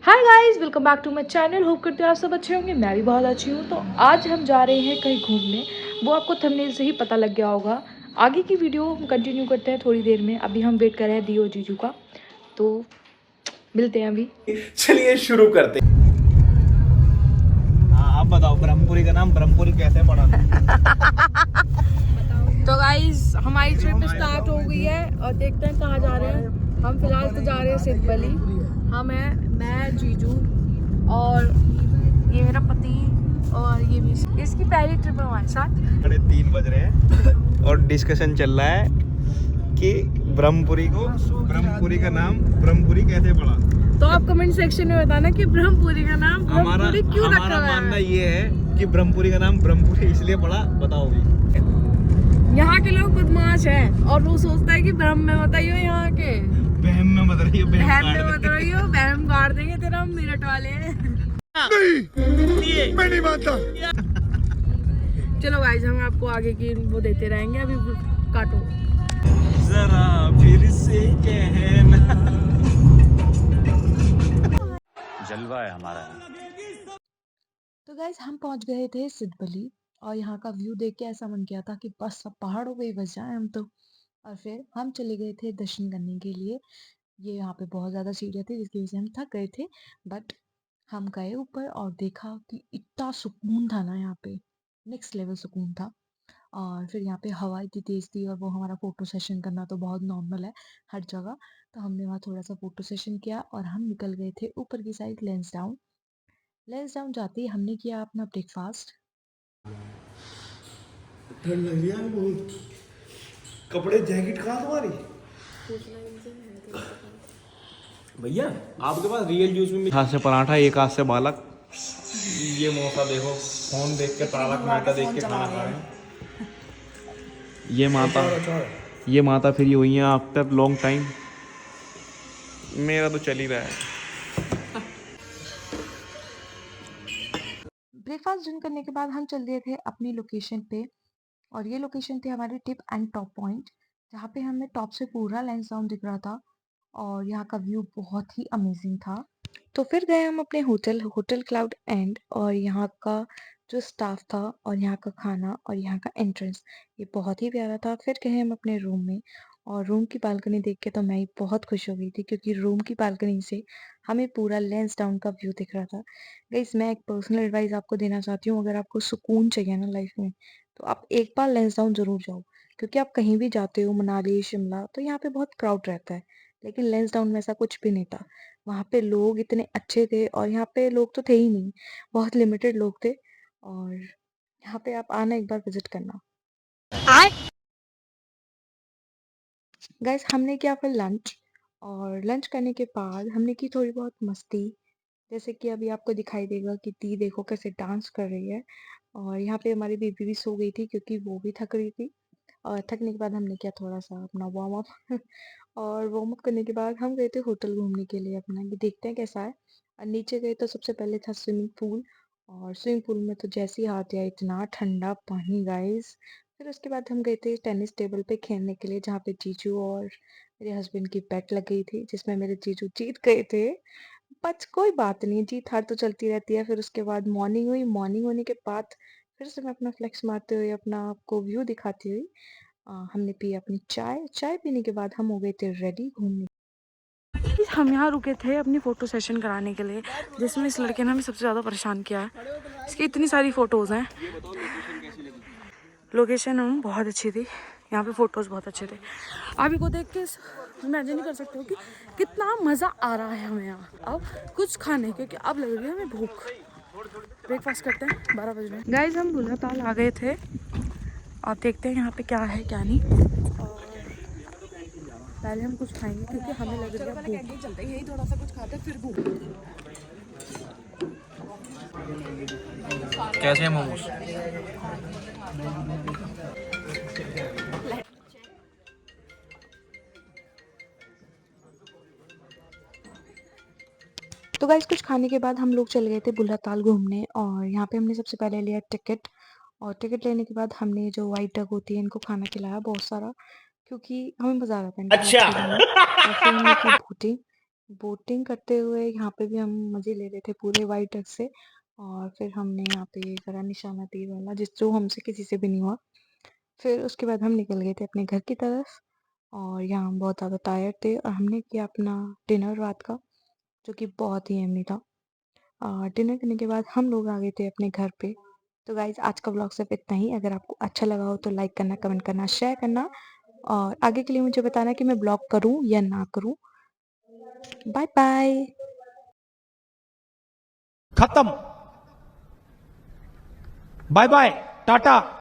Hi guys, welcome back to my channel. Hope करते हो आप सब अच्छे होंगे। मैं भी बहुत अच्छी हूँ। तो आज हम जा रहे हैं कहीं घूमने। वो आपको थंबनेल से ही पता लग गया होगा। आगे की वीडियो हम कंटिन्यू करते हैं थोड़ी देर में। अभी हम वेट कर रहे हैं दी और जीजू का, तो मिलते हैं अभी। चलिए शुरू करते हैं। हाँ, आप बताओ ब्रह्मपुरी का नाम ब्रह्मपुरी कैसे पड़ा? तो गाइस हमारी ट्रिप स्टार्ट हो गई है और देखते हैं कहाँ जा रहे हैं। हम फिलहाल तो जा रहे हैं सिद्धबली। हम हैं, मैं, जीजू और ये मेरा पति और ये भी इसकी पहली ट्रिप है हमारे साथ। 3:30 बज रहे हैं और डिस्कशन चल रहा है कि ब्रह्मपुरी का नाम ब्रह्मपुरी कैसे पड़ा। तो आप कमेंट सेक्शन में बताना कि ब्रह्मपुरी का नाम ब्रह्मपुरी क्यों रखा हमारा हुआ मानना है। ये है कि ब्रह्मपुरी का नाम ब्रह्मपुरी इसलिए पड़ा, बताओ भी। यहाँ के लोग बदमाश हैं और वो सोचता है कि ब्रह्म में मत आइयो, यहाँ के बहम में मत रही हो, बहम में मत रहियो, बहम गाड़ देंगे तेरा। हम मेरठ वाले हैं। नहीं, मैं नहीं मानता। चलो गाइस, हम आपको आगे की वो देते रहेंगे। अभी काटो जरा फिर से कहना। जलवा है हमारा। तो गाइस हम पहुंच गए थे सिद्धबली और यहाँ का व्यू देख के ऐसा मन किया था कि बस अब पहाड़ों पे ही बस जाएं हम तो। और फिर हम चले गए थे दर्शन करने के लिए। ये यहाँ पे बहुत ज़्यादा सीढ़ियाँ थी जिसकी वजह से हम थक गए थे। बट हम गए ऊपर और देखा कि इतना सुकून था ना यहाँ पे, नेक्स्ट लेवल सुकून था। और फिर यहाँ पे हवा इतनी तेज़ थी और वो हमारा फ़ोटो सेशन करना तो बहुत नॉर्मल है हर जगह। तो हमने वहाँ थोड़ा सा फ़ोटो सेशन किया और हम निकल गए थे ऊपर की साइड लेंसडाउन। लेंसडाउन जाते ही हमने किया अपना ब्रेकफास्ट। ठंड लग रही है बहुत। कपड़े जैकेट कहाँ तुम्हारी? भैया आपके पास रियल जूस में हाथ से पराठा, एक हाथ से बालक। ये मौका देखो, फोन देख के तारक मेहता देख के खाना खा रहे हैं। ये माता फ्री हुई हैं आफ्टर लॉन्ग टाइम। मेरा तो चल ही रहा है। ब्रेकफास्ट डिन करने के बाद हम चल दिए थे अपनी लोकेशन पे। और ये लोकेशन थी हमारी टिप एंड टॉप पॉइंट, जहाँ पे हमें टॉप से पूरा लेंसडाउन दिख रहा था और यहाँ का व्यू बहुत ही अमेजिंग था। तो फिर गए हम अपने होटल होटल क्लाउड एंड, और यहाँ का जो स्टाफ था और यहाँ का खाना और यहाँ का एंट्रेंस ये बहुत ही प्यारा था। फिर गए हम अपने रूम में और रूम की बालकनी देख के तो मैं ही बहुत खुश हो गई थी, क्योंकि रूम की बालकनी से हमें पूरा लेंसडाउन का व्यू दिख रहा था। गाइस मैं एक पर्सनल एडवाइस आपको देना चाहती हूँ, अगर आपको सुकून चाहिए ना लाइफ में तो आप एक बार लेंसडाउन ज़रूर जाओ। क्योंकि आप कहीं भी जाते हो, मनाली, शिमला, तो यहाँ पे बहुत क्राउड रहता है। लेकिन लेंसडाउन में ऐसा कुछ भी नहीं था। वहाँ पे लोग इतने अच्छे थे और यहाँ पे लोग तो थे ही नहीं, बहुत लिमिटेड लोग थे। और यहाँ पे आप आना, एक बार विजिट करना। गाइस हमने किया फिर लंच, और लंच करने के बाद हमने की थोड़ी बहुत मस्ती। जैसे कि अभी आपको दिखाई देगा कि दी देखो कैसे डांस कर रही है। और यहाँ पे हमारी बेबी भी सो गई थी क्योंकि वो भी थक रही थी। और थकने के बाद हमने किया थोड़ा सा अपना वार्म अप और वार्म अप करने के बाद हम गए थे होटल घूमने के लिए अपना, कि देखते हैं कैसा है। और नीचे गए तो सबसे पहले था स्विमिंग पूल। और स्विमिंग पूल में तो जैसे ही हाथ दिया इतना ठंडा पानी गाइस। फिर उसके बाद हम गए थे टेनिस टेबल पे खेलने के लिए, जहाँ पे जीजू और मेरे हस्बैंड की बेट लग गई थी, जिसमें मेरे जीजू जीत गए थे। बट कोई बात नहीं, जीत हार तो चलती रहती है। फिर उसके बाद मॉर्निंग हुई, मॉर्निंग होने के बाद फिर से मैं अपना फ्लेक्स मारते हुए, अपना आपको व्यू दिखाती हुई हमने पी अपनी चाय। चाय पीने के बाद हम हो गए थे रेडी घूमने। हम यहाँ रुके थे अपनी फ़ोटो सेशन कराने के लिए, जिसमें इस लड़के ने हमें सबसे ज़्यादा परेशान किया है। इसकी इतनी सारी फ़ोटोज़ हैं। लोकेशन हम बहुत अच्छी थी, यहाँ पे फ़ोटोज़ बहुत अच्छे थे। आप इनको देख के इमेजिन नहीं कर सकते हो कि कितना मज़ा आ रहा है हमें यहाँ अब कुछ खाने, क्योंकि अब लग रही है हमें भूख। ब्रेकफास्ट करते हैं, 12 बज रहे हैं। गाइज हम बुल्हा ताल आ गए थे। आप देखते हैं यहाँ पे क्या है क्या नहीं। और पहले हम कुछ खाएंगे क्योंकि हमें लग रही है भूख। चलते हैं, यही थोड़ा सा कुछ खाते हैं फिर भूख। कैसे हैं मोमोज? तो गाइस कुछ खाने के बाद हम लोग चले गए थे बुल्हा ताल घूमने, और यहाँ पे हमने सबसे पहले लिया टिकट। और टिकट लेने के बाद हमने जो वाइट डक होती है इनको खाना खिलाया बहुत सारा, क्योंकि हमें मज़ा आ रहा था इनके साथ खेलने में। और फिर हमने की बोटिंग। बोटिंग करते हुए यहाँ पे भी हम मज़े ले रहे थे पूरे व्हाइट डक से। और फिर हमने यहाँ पे ये करा निशाना तीर वाला, जो हमसे किसी से भी नहीं हुआ। फिर उसके बाद हम निकल गए थे अपने घर की तरफ, और यहाँ हम बहुत ज़्यादा टायर्ड थे और हमने किया अपना डिनर रात का, जो कि बहुत ही यम्मी था। डिनर करने के बाद हम लोग आ गए थे अपने घर पे। तो गाइज़ आज का व्लॉग सिर्फ इतना ही। अगर आपको अच्छा लगा हो तो लाइक करना, कमेंट करना, शेयर करना, और आगे के लिए मुझे बताना कि मैं ब्लॉग करूँ या ना करूँ। Bye bye. खत्म। Bye bye, Tata.